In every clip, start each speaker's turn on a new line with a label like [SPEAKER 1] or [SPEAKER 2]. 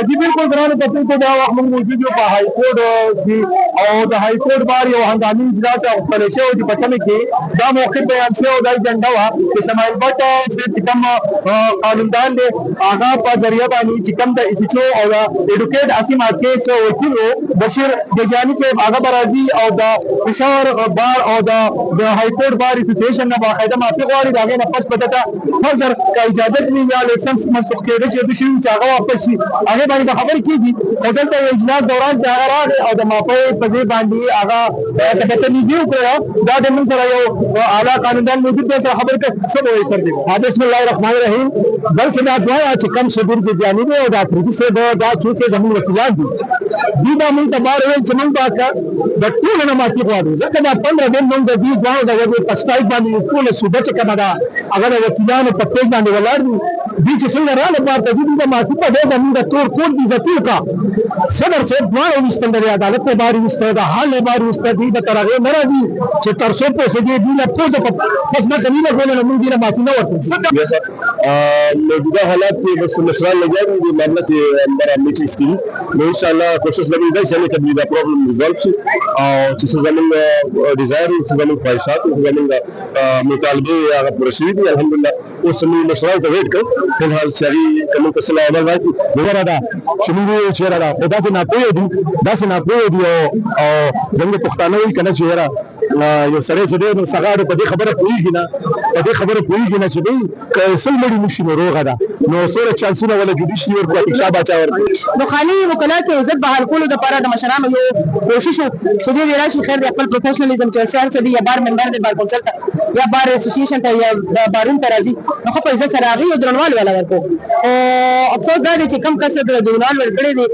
[SPEAKER 1] जी बिल्कुल ګرانو کتونکو دا وخت موږ موجود یو په های کورټ کې او د های کورټ بار یو هنګامي اجلاس غوښتل شوی چې په کومه کې دا موقف بیان شوی او دا اجنډا وه چې شمایل بټ چې کوم قانوندان دی هغه په ذریعه باندې چې کوم د ایسیچو او د ایډوکیټ اسیم کیس وکیل بشیر ګجاني صاحب هغه به راځي او د پېښور بار او د های کورټ بار اسوسییشن نه باقاعده معافي غواړي د هغې نه پس به دته فردر که اجازت وي یا لایسنس منسوخ کېده چې شوي چې هغه واپس شي هغې باندې به خبرې کېږي خو دلته یو اجلاس دوران چې هغه راغی او د معافۍ په ځای باندې هغه بدتمیزي وکړه دا د موږ سره یو اعلی قانوندان موجود دی سره خبرې کوي څه به وایي تر دې بسم الله الرحمن الرحیم بلکې دا دواړه چې کوم شبیر ګجاني دی او د افریدي صاحب دا چونکې زموږ وکیلان دي دوی به موږ ته بار ویل چې موږ به د ټولو نه معافي غواړو ځکه دا 15 دن موږ د دې دواړو د وجې په سټایل باندې ټوله صوبه چې کومه ده هغه د وکیلانو په پیج باندې ولاړ دي دوی چې څنګه راغله بار ته دوی د معافي په ځای زموږ د تور کوټ عزتي وکړه صدر صاحب دواړه ویستل د عدالت نه بار ویسته د حال نه بار ویسته دوی د تر هغې نه راځي چې تر څو پوسې دي دوی نه پوزه بس ما کمی نه کوله موږ دوی نه معافي نه ورکړو موجوده حالات کې بس مشران لګیا دي د معاملې اندر میټینګ کې نو ان شاء الله کوشش لګي دا چې کبي دا پرابلم ریزالو شي او چې زموږ ډیزایر چې زموږ خواهشات او زموږ مطالبه هغه پوره شي دي الحمدلله اوس موږ مشران ته ویټ کوو فلحال چې کوم څه لا عمل راځي وګوره دا چې موږ چې را دا څه نه پوهې دي دا څه نه پوهې دي او زموږ پښتانه وایي کنه چې را یو سړی چې ډېر سغاړو په دې خبره پوهېږي نه په دې خبره پوهېږي نه چې دوی که سل مړي نشي نو روغه ده نو څومره چانسونه ولا جوډیشي ورکړي اقشا باچا ورکړي
[SPEAKER 2] نو خالي وکلا کې عزت بحال کولو دپاره د مشرانو یو کوشش و چې دوی راشي خیر د خپل پروفیشنلیزم چې شهر څه دي یا بار ممبر دی بار کونسل ته یا بار اسوسییشن ته یا بارون ته راځي نو خو په عزت سره هغې یو درنوال والا ورکړو او افسوس دا دی چې کم کس د درنوال ورکړی دی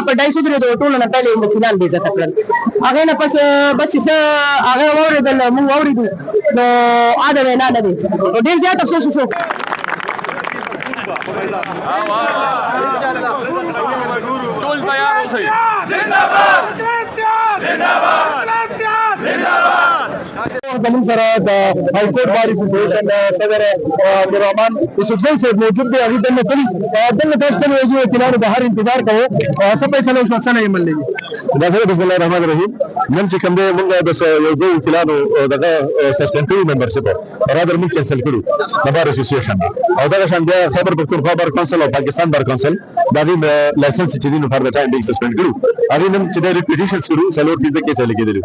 [SPEAKER 2] په 250 درې د ټولو نه پهلې وکیلان بې عزته کړل هغې نه پس بس چې څه هغه واورېدل موږ واورېدو نو دا وینا نه دی ډېر زیات افسوس وشو
[SPEAKER 3] ټول تیار اوسئ
[SPEAKER 1] زموږ سره د های کورټ بار اسوسییشن صدر عبدالرحمن یوسفزی صاحب موجود دی هغې دلته تلي دلته تاسو ته وایي وکیلانو د هر انتظار کوو څه فیصله وشوه څه نه عمل لري دا سره بسم الله الرحمن الرحیم نن چې کوم دی موږ د یو دوه وکیلانو دغه سسپینډ کړي ممبرشپ رادر موږ کینسل کړو د بار اسوسییشن او دغه شان بیا خیبر پښتونخوا بار کونسل او پاکستان بار کونسل دا غي لایسنس چې دینو فار د ټایم بیگ سسپینډ کړو هغه نن چې د ریپیټیشنز کړو سلور فیصد کې څه لګیدل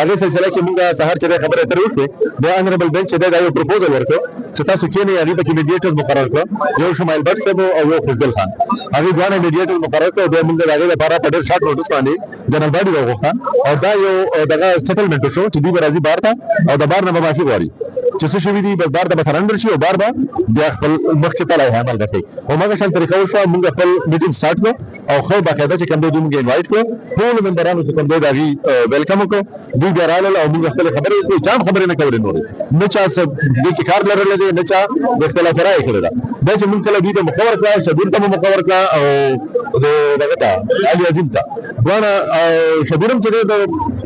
[SPEAKER 1] هغه سلسله کې موږ سهار چې خبره تر وشوه د انربل بنچ دا یو پروپوزل ورکړ چې تاسو کې نه هغه په میډیټرز مقرر کړ یو شمایل بټ صاحب او یو فضل خان هغه ځوان میډیټرز مقرر کړ د موږ هغه لپاره په ډېر شارټ نوټس باندې جنرال باډي وغوښته او دا یو دغه سیټلمنټ شو چې دوی راځي بار ته او د بار نه معافي غواړي چې څه شوي دي بار ته به سرنډر شي او بار به بیا خپل مخکې ته لایحه عمل کوي هماغه شان طریقه وشوه موږ خپل میټینګ سټارټ کړو او خو باقاعده چې کوم دوی موږ انوایټ کړو ټول ممبرانو چې کوم دوی د هغې ویلکم وکړو دوی بیا راغلل او موږ خپلې خبرې وکړو جام خبرې نه کولې نورې نه چا څه دې کې کار لرلی دی نه چا د اختلاف رایې کړې ده دا چې موږ کله دوی ته موقع ورکړه شبیر ته مو موقع ورکړه او دغه ته علي عظیم ته دواړه شبیر هم چې دی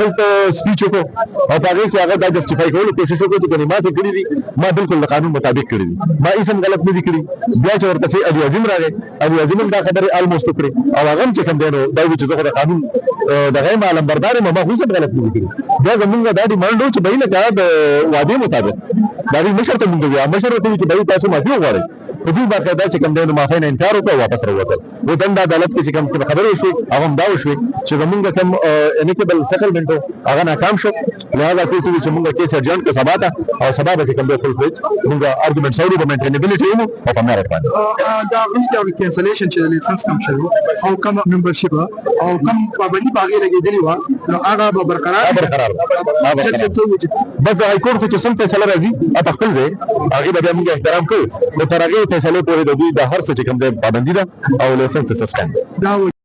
[SPEAKER 1] دلته سپیچ وکړو او په هغې کې هغه دا جسټیفای کولو کوشش وکړو چې کنې ما څه کړي دي ما بالکل د قانون مطابق کړي دي ما اسم غلط نه دي کړي بیا چې ورپسې علي عظیم راغی علي عظیم هم دا خبرې الموسټ وکړې او هغه هم چې کوم دی نو دا وایي چې زه خو د قانون دغه یم علمبردار یم ما خو هېڅ غلط نه دي کړي بیا زموږ دا ډیمانډ و چې بهي لکه د وعدې مطابق د هغې مشر ته موږ وایو مشر ورته وایي چې بهي تاسو معافي وغواړئ خو دوی باقاعده چې کوم دی نو معافۍ نه انکار وکړ او واپس راووتل و دنده عدالت کې چې کوم خبرې وشوې هغه هم دا وشوې چې زموږ کوم امیکیبل سیټلمنټ و هغه ناکام شو لهذا کوی کوي چې موږ کیس ارجنټ کړو سبا ته او سبا به چې کوم دی فل فلج موږ ارګومنټس اورو د مینټینیبلټي ومو او په میرټ باندې
[SPEAKER 4] دا غوښتل کینسلیشن چې لایسنس کم شوی او کم ممبرشپ او کم پابندي باغې لګېدلې و نو هغه به برقرار
[SPEAKER 1] بس د های کورټ چې څنګه فیصله راځي اته خپل دی هغې به بیا موږ احترام کوو نو تر هغې فیصلې پورې د دوی د هر څه چې کوم دی پابندي ده او لایسنس سسپینډ